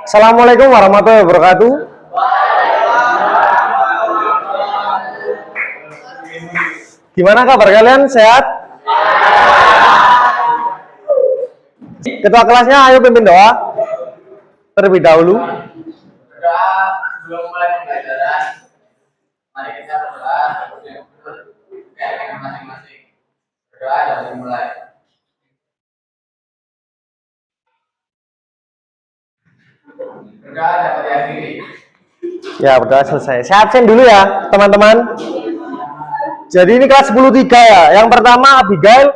Assalamualaikum warahmatullahi wabarakatuh. Gimana kabar kalian? Sehat? Ketua kelasnya ayo pimpin doa terlebih dahulu. Sebelum mulai pembelajaran, mari kita berdoa masing-masing. Berdoa dan dimulai. Berdoa dapat diakhiri. Ya, berdoa selesai. Saya absen dulu ya, teman-teman. Jadi ini kelas 10-3 ya. Yang pertama Abigail.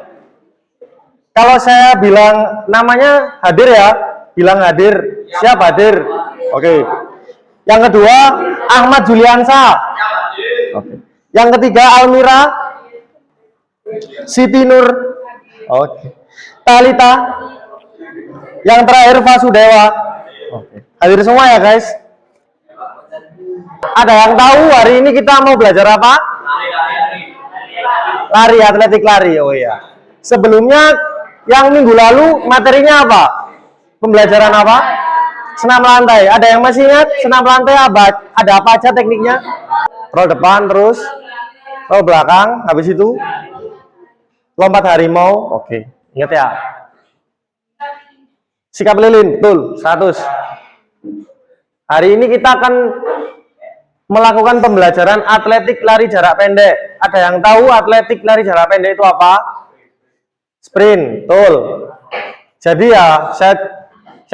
Kalau saya bilang namanya hadir ya, bilang hadir. Siap hadir. Oke. Yang kedua Ahmad Juliansa. Oke. Yang ketiga Almira Siti Nur. Oke. Talita. Yang terakhir Vasudewa. Oke. Hadir semua ya guys. Ada yang tahu hari ini kita mau belajar apa? Lari, atletik lari. Oh iya. Sebelumnya yang minggu lalu materinya apa? Pembelajaran apa? Senam lantai. Ada yang masih ingat senam lantai apa? Ada apa aja tekniknya? Roll depan terus roll belakang, habis itu lompat harimau. Oke, ingat ya. Sikap lilin, betul, 100. Hari ini kita akan melakukan pembelajaran atletik lari jarak pendek. Ada yang tahu atletik lari jarak pendek itu apa? Sprint, betul. Jadi ya, saya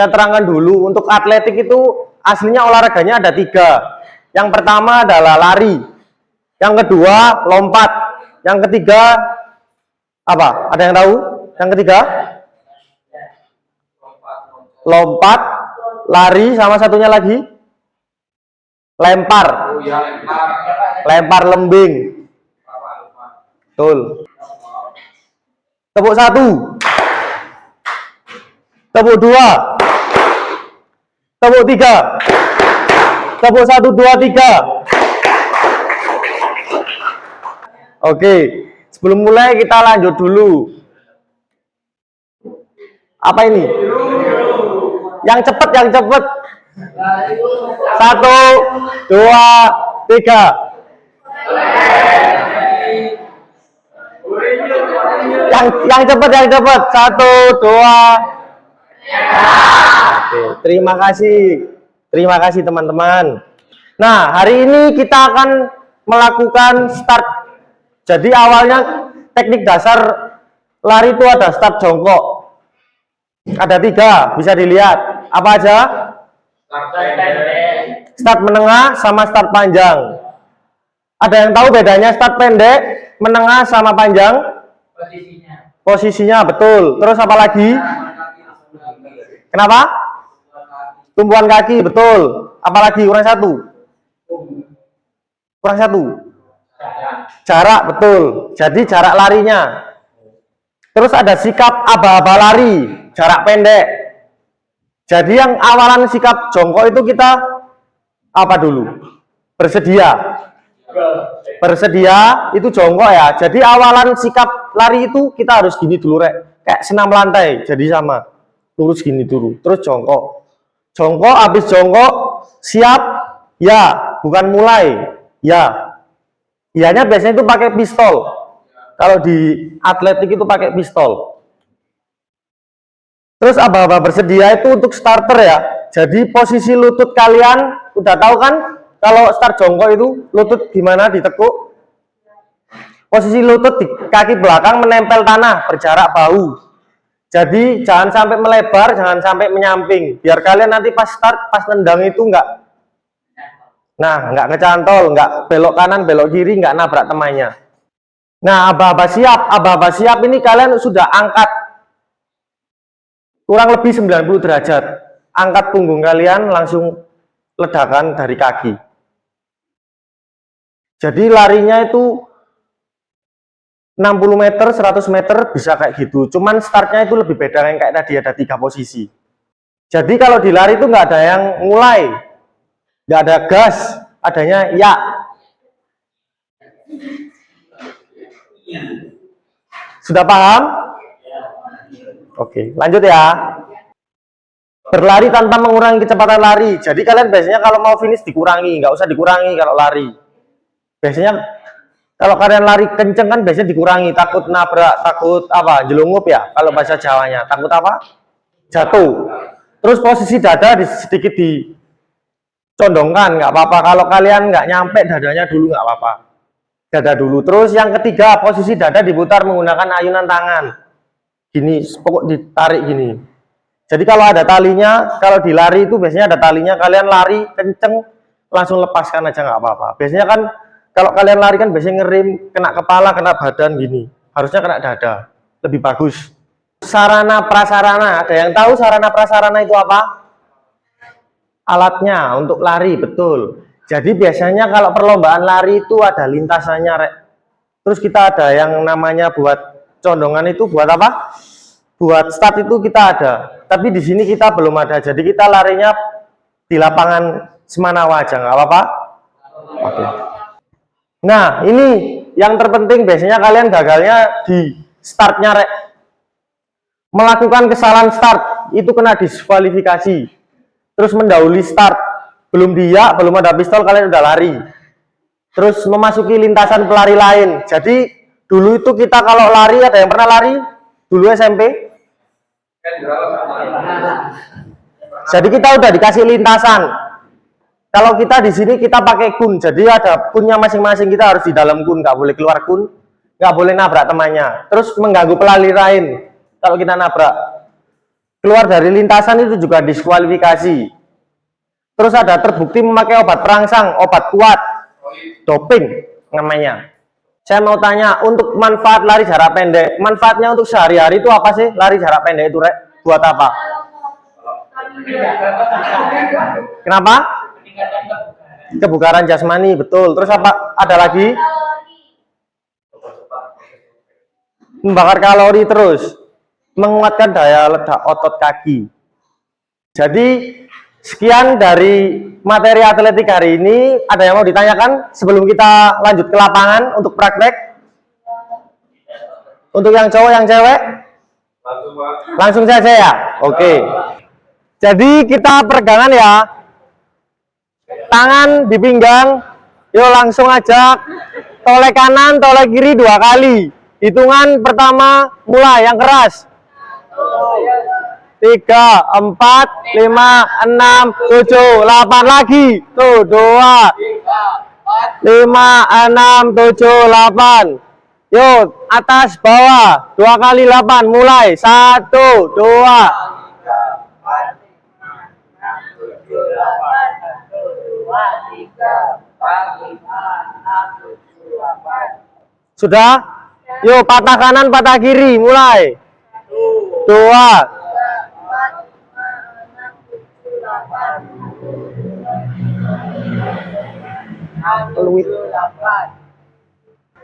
terangkan dulu, untuk atletik itu aslinya olahraganya ada 3. Yang pertama adalah lari, yang kedua lompat, yang ketiga apa? Ada yang tahu? Yang ketiga? Lompat, lari, sama satunya lagi? Lempar. Lempar lembing. Betul. Tepuk 1. Tepuk 2. Tepuk 3. Tepuk 1, 2, 3. Oke, sebelum mulai kita lanjut dulu. Apa ini? Yang cepat, yang cepat. 1, 2, 3. Yang cepat, yang cepat. 1, 2. Oke, terima kasih teman-teman. Nah, hari ini kita akan melakukan start. Jadi awalnya teknik dasar lari itu ada start jongkok. Ada 3, bisa dilihat. Apa aja? Start menengah sama start panjang. Ada yang tahu bedanya start pendek, menengah sama panjang? Posisinya, betul. Terus apa lagi? Kenapa? Tumpuan kaki, betul. Apalagi kurang 1? Kurang 1? Jarak, betul. Jadi jarak larinya. Terus ada sikap aba-aba lari, jarak pendek. Jadi yang awalan sikap jongkok itu kita apa dulu? Bersedia. Bersedia itu jongkok ya. Jadi awalan sikap lari itu kita harus gini dulu rek. Kayak senam lantai. Jadi sama. Lurus gini dulu. Terus jongkok. Jongkok, habis jongkok, siap, ya, bukan mulai, ya. Ianya biasanya itu pakai pistol. Kalau di atletik itu pakai pistol. Terus aba-aba bersedia itu untuk starter ya. Jadi posisi lutut kalian, udah tahu kan? Kalau start jongkok itu, lutut gimana ditekuk? Posisi lutut di kaki belakang menempel tanah, berjarak bahu. Jadi jangan sampai melebar, jangan sampai menyamping. Biar kalian nanti pas start, pas nendang itu nggak ngecantol, nggak belok kanan, belok kiri, nggak nabrak temannya. Nah, aba-aba siap ini kalian sudah angkat kurang lebih 90 derajat. Angkat punggung kalian langsung ledakan dari kaki. Jadi larinya itu 60 meter, 100 meter bisa kayak gitu. Cuman startnya itu lebih beda yang kayak tadi ada 3 posisi. Jadi kalau di lari itu nggak ada yang mulai, nggak ada gas, adanya ya. Sudah paham? Oke, lanjut ya. Berlari tanpa mengurangi kecepatan lari. Jadi kalian biasanya kalau mau finish dikurangi, nggak usah dikurangi kalau lari. Biasanya kalau kalian lari kenceng kan biasanya dikurangi, takut nabrak, takut apa, jelungup ya kalau bahasa Jawanya. Takut apa? Jatuh. Terus posisi dada sedikit dicondongkan, nggak apa-apa. Kalau kalian nggak nyampe dadanya dulu nggak apa-apa. Dada dulu. Terus yang ketiga, posisi dada diputar menggunakan ayunan tangan. Gini, pokok ditarik gini. Jadi kalau ada talinya, kalau di lari itu biasanya ada talinya, kalian lari kenceng, langsung lepaskan aja nggak apa-apa. Biasanya kan kalau kalian lari kan biasanya ngerim, kena kepala, kena badan gini. Harusnya kena dada, lebih bagus. Sarana prasarana, ada yang tahu sarana prasarana itu apa? Alatnya untuk lari, betul. Jadi biasanya kalau perlombaan lari itu ada lintasannya, Rek. Terus kita ada yang namanya buat condongan itu buat apa? Buat start itu kita ada. Tapi di sini kita belum ada. Jadi kita larinya di lapangan Semanawa aja, nggak apa-apa? Oke. Nah, ini yang terpenting biasanya kalian gagalnya di startnya, Rek. Melakukan kesalahan start itu kena diskualifikasi. Terus mendahului start, belum belum ada pistol, kalian udah lari. Terus memasuki lintasan pelari lain. Jadi dulu itu kita kalau lari, ada yang pernah lari dulu SMP? Jadi kita udah dikasih lintasan. Kalau kita di sini kita pakai kun, jadi ada kunnya masing-masing, kita harus di dalam kun, nggak boleh keluar kun, nggak boleh nabrak temannya. Terus mengganggu pelari lain. Kalau kita nabrak, keluar dari lintasan itu juga diskualifikasi. Terus ada terbukti memakai obat perangsang, obat kuat, doping namanya. Saya mau tanya, untuk manfaat lari jarak pendek, manfaatnya untuk sehari-hari itu apa sih? Lari jarak pendek itu, Rek, buat apa? Kenapa? Kebugaran jasmani, betul. Terus apa? Ada lagi? Membakar kalori terus. Menguatkan daya ledak otot kaki. Jadi sekian dari materi atletik hari ini. Ada yang mau ditanyakan sebelum kita lanjut ke lapangan untuk praktek? Untuk yang cowok, yang cewek? Langsung saja ya? Oke. Jadi kita peregangan ya. Tangan di pinggang. Yuk langsung aja. Tolek kanan, tolek kiri 2 kali. Hitungan pertama mulai yang keras. 3, 4, 5, 6, 7, 8 lagi. Tuh, 2, 5, 6, 7, 8. Yuk, atas bawah. 2 kali 8 mulai. 1, 2. Sudah? Yuk, patah kanan, patah kiri mulai. 2.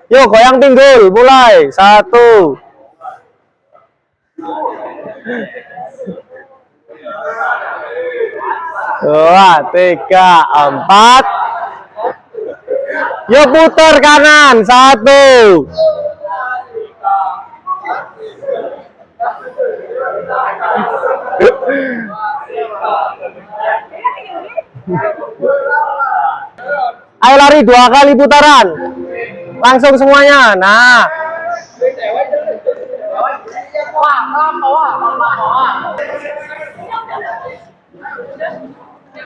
Yuk, goyang pinggul mulai. 1. 2, 3, 4. Yuk putar kanan. 1. Ayo lari 2 kali putaran. Langsung semuanya. Nah.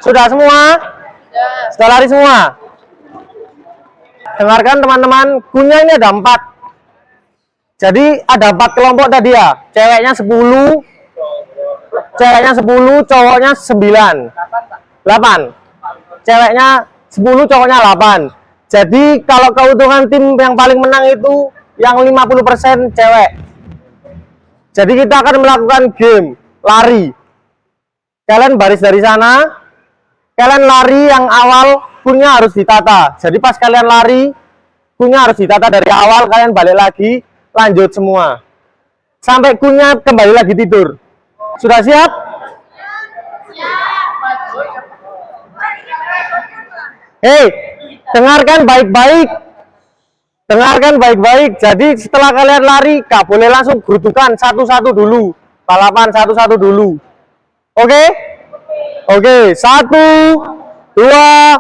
Sudah semua? Sudah lari semua? Dengarkan teman-teman, kunnya ini ada 4. Jadi ada 4 kelompok tadi ya. Ceweknya 10, cowoknya 9. 8. Ceweknya 10, cowoknya 8. Jadi kalau keuntungan tim yang paling menang itu yang 50% cewek. Jadi kita akan melakukan game lari. Kalian baris dari sana, kalian lari yang awal kunnya harus ditata. Jadi pas kalian lari, kunnya harus ditata dari awal, kalian balik lagi, lanjut semua. Sampai kunnya kembali lagi tidur. Sudah siap? Hei, dengarkan baik-baik. Dengarkan baik-baik. Jadi setelah kalian lari, gak boleh langsung gerutukan satu-satu dulu. Balapan satu-satu dulu. Oke? Oke, 1, 2.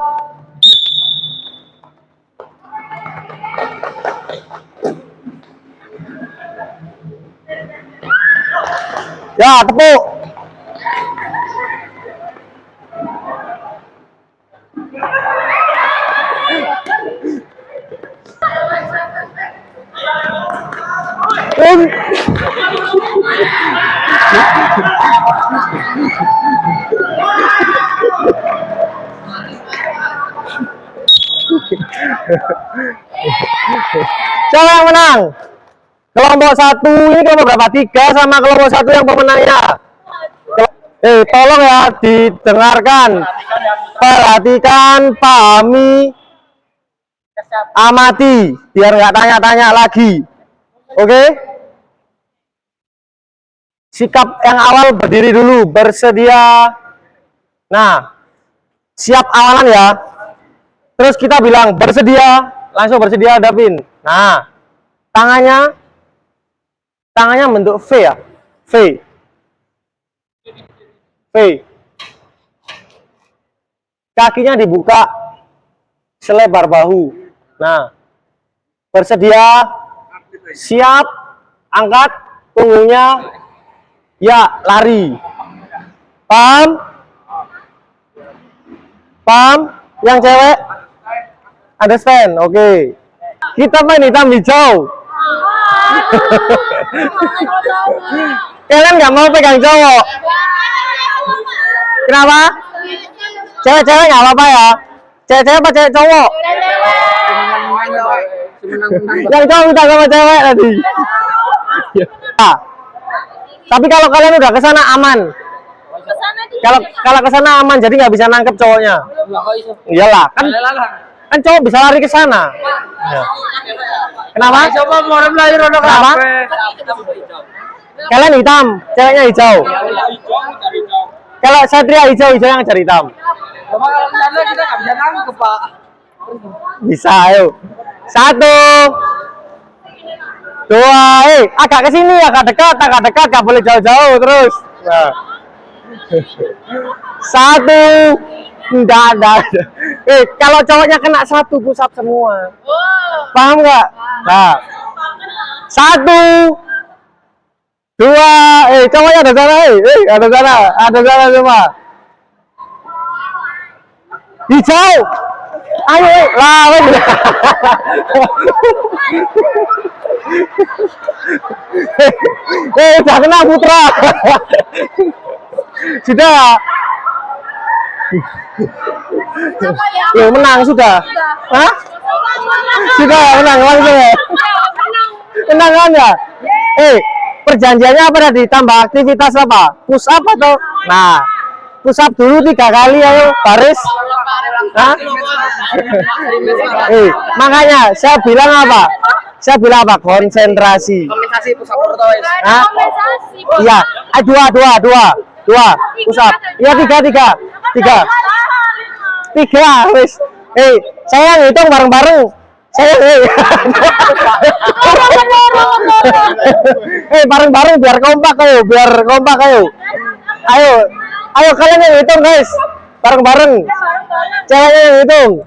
Ya, tepuk. Siapa yang menang? Kelompok 1 ini kelompok berapa? 3 sama kelompok 1 yang pemenangnya. Tolong ya didengarkan. Perhatikan, pahami, amati, biar nggak tanya-tanya lagi. Oke? Sikap yang awal berdiri dulu, bersedia. Nah, siap awalan ya. Terus kita bilang bersedia, langsung bersedia hadapin. Nah, tangannya bentuk V ya. V. V. Kakinya dibuka selebar bahu. Nah, bersedia, siap, angkat punggungnya, ya, lari. Paham? Paham? Yang cewek? Understand? Oke. Kita main hitam hijau. Kalian nggak mau pegang cowok? Kenapa? Cewek-cewek nggak apa-apa ya? Cewek-cewek apa cewek cowok? Yang cowok minta sama cewek tadi. Nah, tapi kalau kalian udah kesana aman. Kalau kesana aman, jadi nggak bisa nangkep cowoknya. Iyalah, kan cowok bisa lari ke sana. Ya. Kenapa? Kenapa? Kalian hitam, ceweknya hijau. Kalau Satria hijau yang cari hitam. Kalau misalnya kita nggak bisa nangkep, Pak. Bisa, ayo. 1, 2, agak ke sini, agak dekat, nggak boleh jauh-jauh terus. Nah. 1, enggak. Kalau cowoknya kena 1 push up semua. Paham nggak? Nah. 1, 2, cowoknya ada sana, ada sana semua. Hijau. Ayo, lawan. Udah kena Putra. Sudah. Menang sudah. Hah? Sudah menang langsung ya. Menang kan ya? Perjanjiannya apa tadi? Tambah aktivitas apa? Push up atau? Nah, push up dulu 3 kali ayo, baris. Hah? Makanya saya bilang apa? Konsentrasi. Kompensasi push up terus. Hah? Iya, 2 push up. Iya 3 wis. Saya ngitung bareng-bareng. Bareng-bareng biar kompak ayo. Ayo kalian yang hitung guys. Bareng-bareng. Ceweknya yang hitung.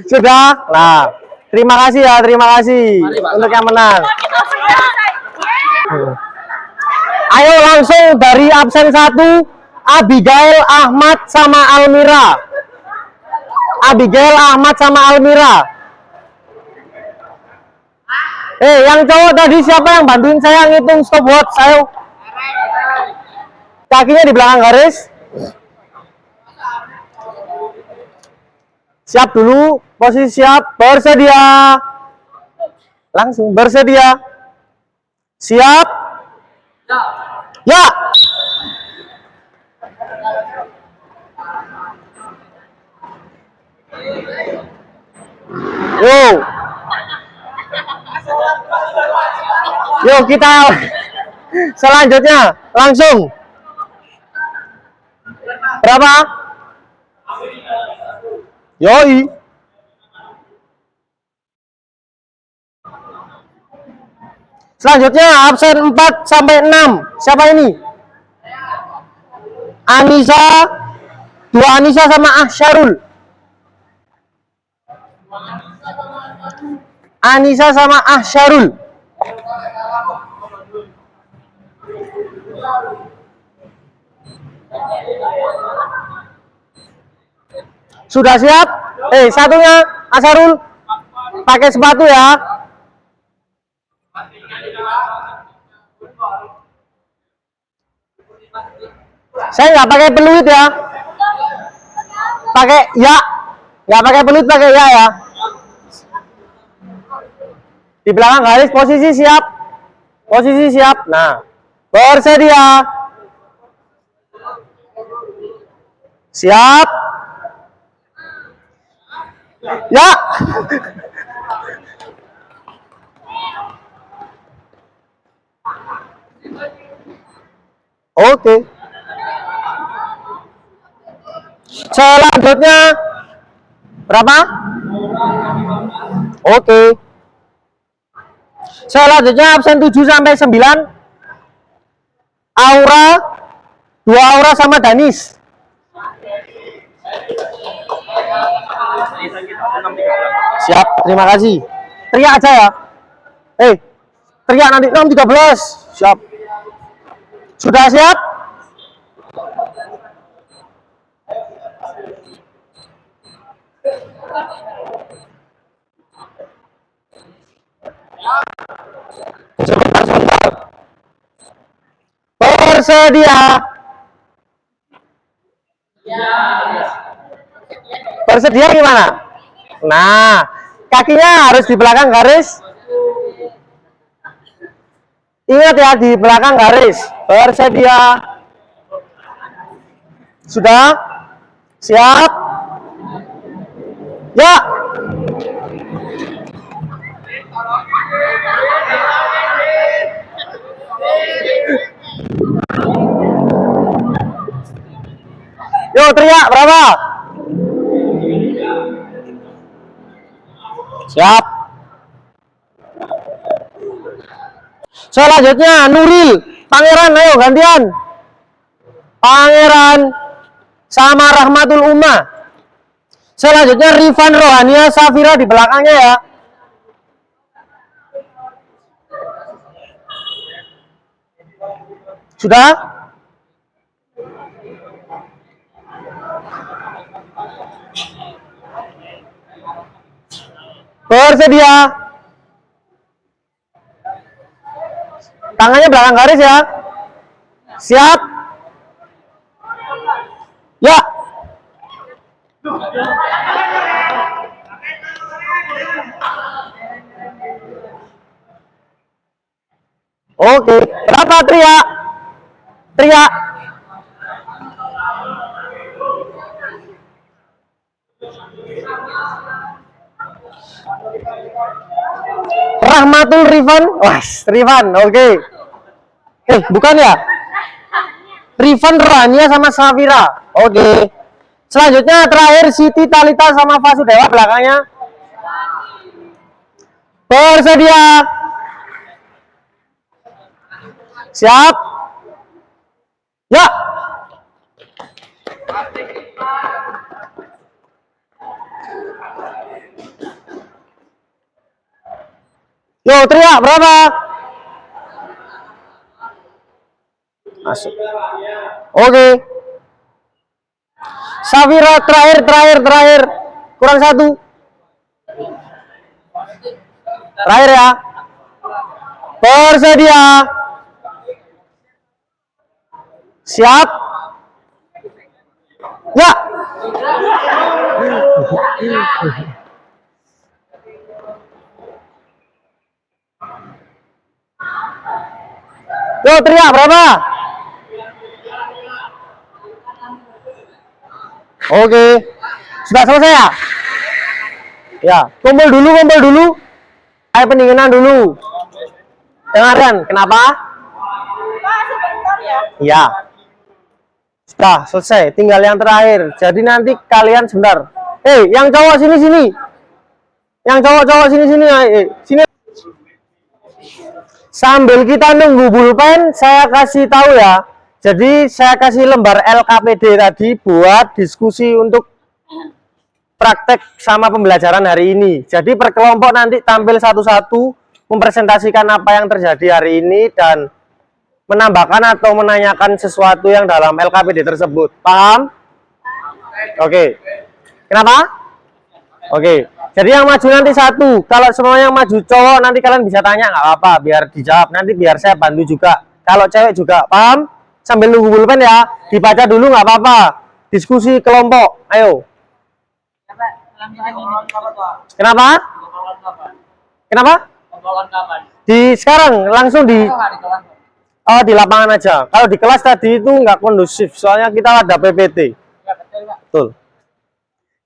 Sudah. Nah, terima kasih untuk yang menang. Ayo langsung dari absen 1, Abigail, Ahmad sama Almira. Yang cowok tadi siapa yang bantuin saya ngitung stopwatch? Ayo. Kakinya di belakang garis. Siap dulu, posisi siap, bersedia. Langsung bersedia. Siap. Ya. Yuk kita selanjutnya langsung. Berapa? Yoi. Selanjutnya absen 4 sampai 6. Siapa ini? Anissa. Dua Anissa sama Asyarul. Anissa sama Asyarul. Sudah siap? Satunya Asyarul pakai sepatu ya. Saya nggak pakai peluit ya. Pakai ya. Nggak pakai peluit, pakai ya. Di belakang garis posisi siap. Posisi siap. Nah, bersedia. Siap. Ya. Oke. Selanjutnya berapa? Oke. Selanjutnya absen 7 sampai 9. Aura, 2 Aura sama Danis. Siap, terima kasih. Teriak aja ya. Teriak nanti 6.13. Siap. Sudah siap? Sebentar. Bersedia. Bersedia gimana? Nah, kakinya harus di belakang garis. Ingat ya, di belakang garis. Bersedia. Sudah? Siap? Ya. Yo, teriak berapa? Siap. Selanjutnya Nuril, Pangeran, ayo gantian. Pangeran sama Rahmatul Umma. Selanjutnya Rifan Rohania Safira di belakangnya ya. Sudah? Bersedia. Tangannya belakang garis ya. Siap? Ya. Oke, berapa teriak? Teriak. Rahmatul Rifan. Wah, Rifan, oke. Bukan ya? Rifan Rohania sama Safira. Oke. Selanjutnya terakhir Siti Talita sama Fasudewa belakangnya. Bersedia. Siap? Ya. Yo, teriak berapa? Masuk. Oke. Safira terakhir. Kurang 1. Terakhir ya. Bersedia. Siap? Ya. Yo, teriak berapa? Oke. Sudah selesai ya? Ya, kumpul dulu. Ayo pendinginan dulu. Dengarkan, kenapa? Pak, sebentar ya. Ya. Sudah selesai, tinggal yang terakhir. Jadi nanti kalian sebentar. Yang cowok sini. Yang cowok sini. Sini. Sambil kita nunggu pulpen, saya kasih tahu ya. Jadi saya kasih lembar LKPD tadi buat diskusi untuk praktek sama pembelajaran hari ini. Jadi per kelompok nanti tampil satu-satu mempresentasikan apa yang terjadi hari ini dan menambahkan atau menanyakan sesuatu yang dalam LKPD tersebut. Paham? Oke. Kenapa? Oke. Jadi yang maju nanti satu. Kalau semua yang maju cowok nanti kalian bisa tanya nggak apa-apa, biar dijawab. Nanti biar saya bantu juga. Kalau cewek juga, paham? Sambil nunggu pulpen ya. Dibaca dulu nggak apa-apa. Diskusi kelompok. Ayo. Kenapa? Kenapa? Di sekarang langsung di di lapangan aja. Kalau di kelas tadi itu nggak kondusif, soalnya kita ada PPT. Betul.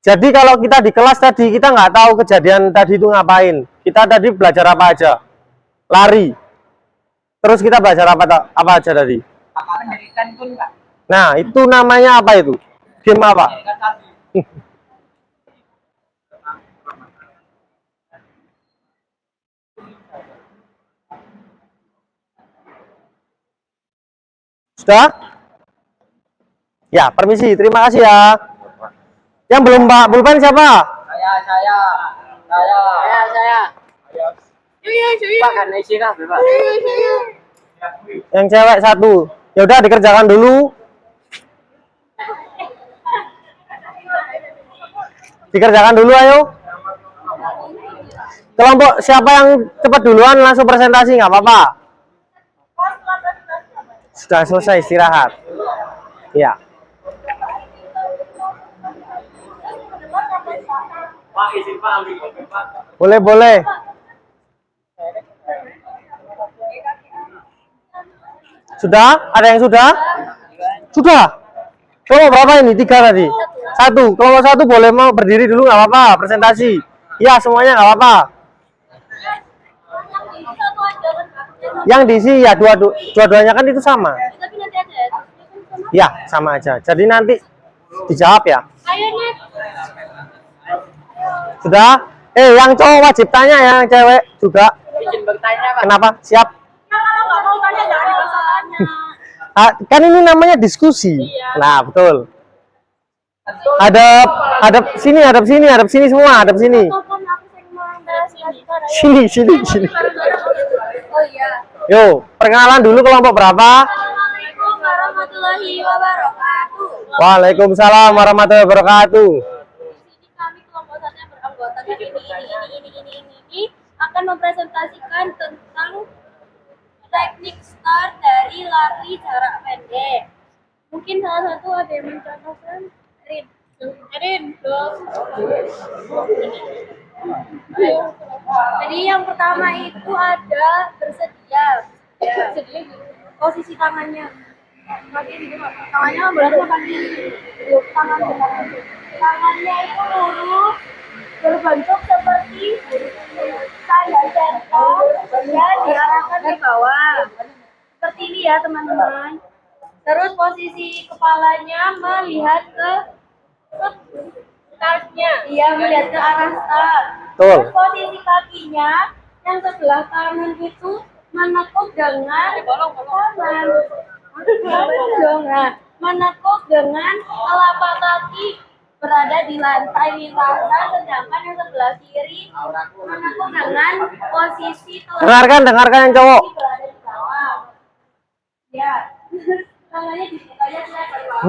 Jadi kalau kita di kelas tadi kita nggak tahu kejadian tadi itu ngapain. Kita tadi belajar apa aja? Lari. Terus kita belajar apa aja tadi? Nah, itu namanya apa itu? Game apa? Sudah? Ya, permisi. Terima kasih ya. Yang belum pulpen siapa? Saya. Yang cewek satu. Ya udah dikerjakan dulu. Dikerjakan dulu ayo. Kelompok siapa yang cepat duluan langsung presentasi nggak apa-apa. Sudah selesai istirahat. Ya. Boleh. Sudah? Ada yang sudah? Sudah. Kelompok berapa ini? 3 tadi. 1. Kelompok 1 boleh mau berdiri dulu nggak apa-apa. Presentasi. Ya semuanya nggak apa-apa. Yang diisi ya dua-duanya kan itu sama. Ya sama aja. Jadi nanti dijawab ya. Sudah? Yang cowok wajib tanya ya, yang cewek juga. Kenapa? Siap? Kan ini namanya diskusi. Nah, betul. Hadap sini semua, hadap sini. Sini. Yo, perkenalan dulu kelompok berapa? Assalamualaikum warahmatullahi wabarakatuh. Waalaikumsalam warahmatullahi wabarakatuh. Kami kelompok 1 yang beranggotakan ini akan mempresentasikan tentang teknik start dari lari jarak pendek. Mungkin salah satu ada yang mencontohkan. Erin. Jadi yang pertama itu ada bersedia. Posisi tangannya. Tangannya itu lurus, berbentuk seperti tanda centong dan diarahkan ke bawah. Seperti ini ya teman-teman. Terus posisi kepalanya melihat ke startnya. Iya, melihat ke arah start. Terus posisi kakinya yang sebelah kanan itu menekuk dengan tangan. Menekuk dengan telapak kaki berada di lantai lintasan, sedangkan yang sebelah kiri menekuk dengan posisi dengarkan yang cowok. berada di bawah. Ya, tangannya dibukanya lebar.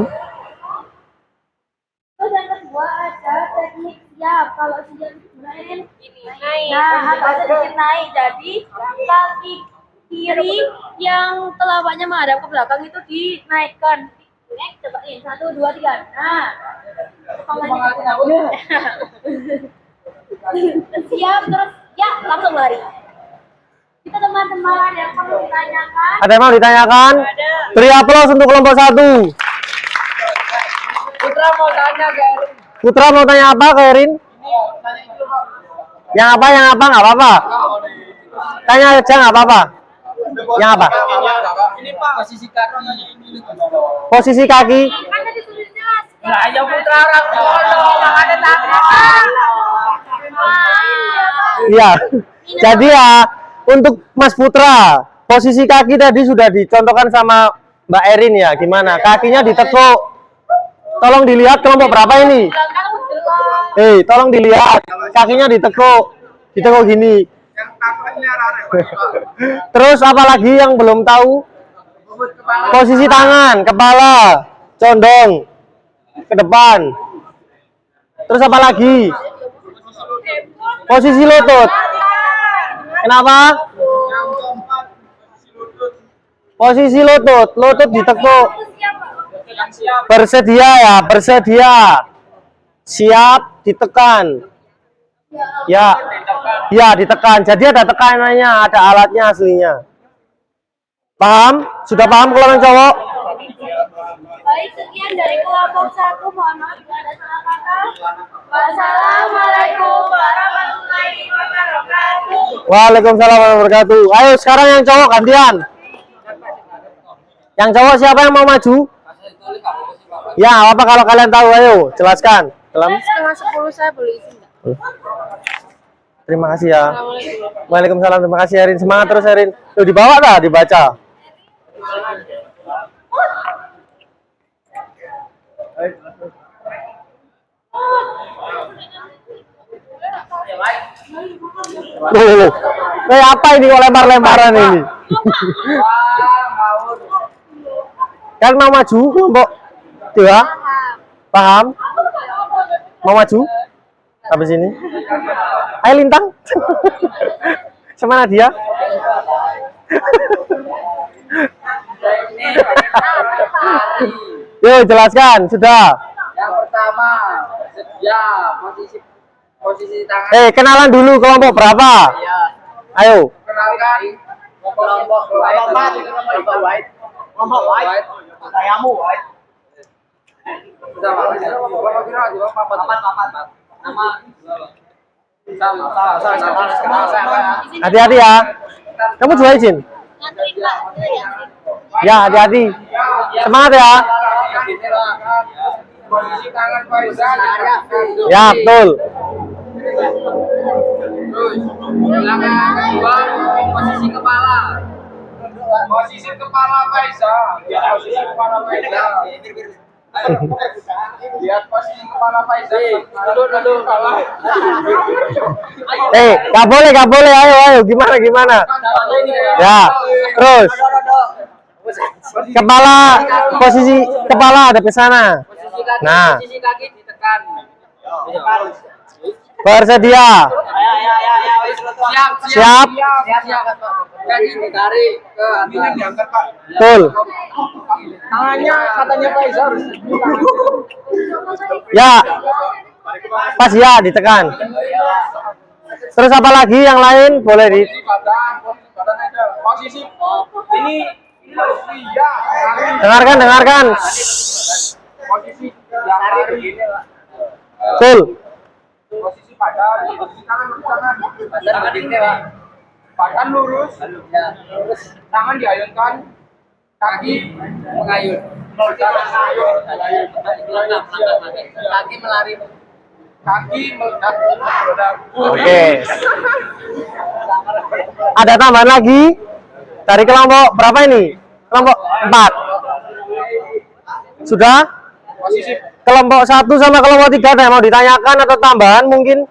Terus yang kedua ada teknik siap. Kalau siap main naik. Nah, agak sedikit naik. Jadi kaki kiri yang telapaknya menghadap ke belakang itu dinaikkan. Coba ini 1, 2, 3. Nah, siap terus ya langsung lari. Kita teman-teman yang perlu ditanyakan. Ada yang mau ditanyakan? Beri aplaus untuk kelompok 1. Putra mau tanya ke Erin. Putra mau tanya apa ke Erin? Yang apa nggak apa-apa. Tanya aja nggak apa-apa. Yang apa? Ini Pak, posisi kaki ini. Posisi kaki. Kan tadi tulis jelas. Lah ya putra orang tua, ada tangan. Iya. Jadi ya untuk Mas Putra posisi kaki tadi sudah dicontohkan sama Mbak Erin ya. Gimana? Kakinya ditekuk. Tolong dilihat kelompok berapa ini? Tolong dilihat. Kakinya ditekuk. Ditekuk gini. Terus apa lagi yang belum tahu? Posisi tangan, kepala, condong ke depan. Terus apa lagi? Posisi lutut. Kenapa? Posisi lutut, lutut ditekuk. Bersedia ya, bersedia. Siap, ditekan. Ya. Ya, ditekan. Jadi ada tekanannya, ada alatnya aslinya. Paham? Sudah paham kalau yang cowok? Baik, sekian dari kelompok 1. Mohon maaf jika ada salah kata. Wassalamualaikum warahmatullahi wabarakatuh. Waalaikumsalam warahmatullahi wabarakatuh. Ayo sekarang yang cowok gantian. Yang cowok siapa yang mau maju? Ya, apa kalau kalian tahu? Ayo, jelaskan. Dalam Setengah 10 saya boleh isi enggak? Terima kasih ya. Waalaikumsalam. Terima kasih Erin. Semangat terus Erin. Tuh dibawa dah, dibaca. Loh. Apa ini kok lempar-lemparan ini? Kan mau maju kelompok 2? Paham? Mau maju? Habis ini? Ayo Lintang. Semana dia? Yuk jelaskan, sudah. Yang pertama, sedia posisi tangan. Kenalan dulu kelompok berapa? Ya. Ayo. Kenalkan kelompok white. Kelompok white. Sayamu white. Sudah, Pak. Kelompok kira juga papat. Nama Hati-hati ya. Kamu juga izin? Ya, hati-hati. Semangat ya. Posisi tangan Faizal. Ya, betul. Terus, belakang kedua, posisi kepala. Posisi kepala Faizal. Ya, posisi kepala Faizal. Lihat posisi kepala Faizal. Duduk. Gak boleh. Ayo. Gimana? Ya, terus. Posisi kepala ada di sana. Nah. Posisi kaki ditekan. Bersedia. Siap. Kaki ditarik ke atas. Betul. Tangannya katanya Faizal harus. Ya. Pas ya, ditekan. Terus apa lagi yang lain? Boleh di Badan aja. Posisi ini iya. dengarkan. Posisi yang lari begini lah. Betul. Posisi tangan dikte, Pak. Badan lurus. Tangan diayunkan. Kaki mengayun. Kaki melari. Kaki meledak. Oke. Ada tambahan lagi dari kelompok berapa ini? Kelompok 4. Sudah? Posisi Kelompok 1 sama kelompok 3 ada yang mau ditanyakan atau tambahan mungkin?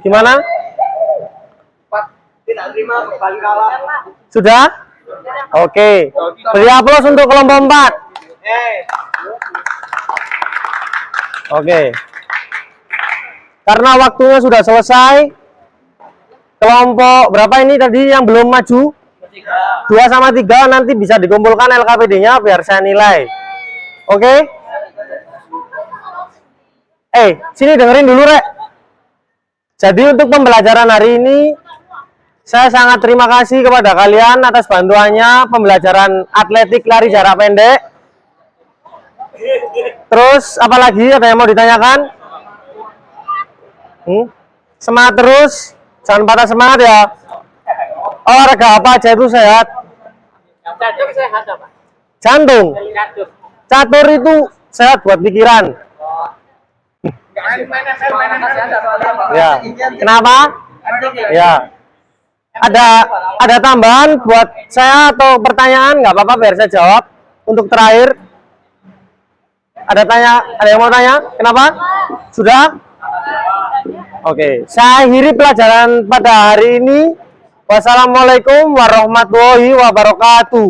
Gimana? tidak terima kembali kalah. Sudah? Oke. Beri aplaus untuk kelompok 4. Oke. Karena waktunya sudah selesai. Kelompok berapa ini tadi yang belum maju? 2 sama 3 nanti bisa dikumpulkan LKPD-nya biar saya nilai. Oke? Sini dengerin dulu, Rek. Jadi untuk pembelajaran hari ini saya sangat terima kasih kepada kalian atas bantuannya pembelajaran atletik lari jarak pendek. Terus apalagi ada yang mau ditanyakan? Semangat terus, jangan patah semangat ya. Olahraga apa aja itu sehat? Jantung sehat apa? Jantung. Jantung. Catur itu sehat buat pikiran. Main Ya. Kenapa? Ya. Ada tambahan buat saya atau pertanyaan? Nggak apa-apa, biar saya jawab. Untuk terakhir, ada yang mau tanya? Kenapa? Sudah? Oke, saya akhiri pelajaran pada hari ini. Wassalamualaikum warahmatullahi wabarakatuh.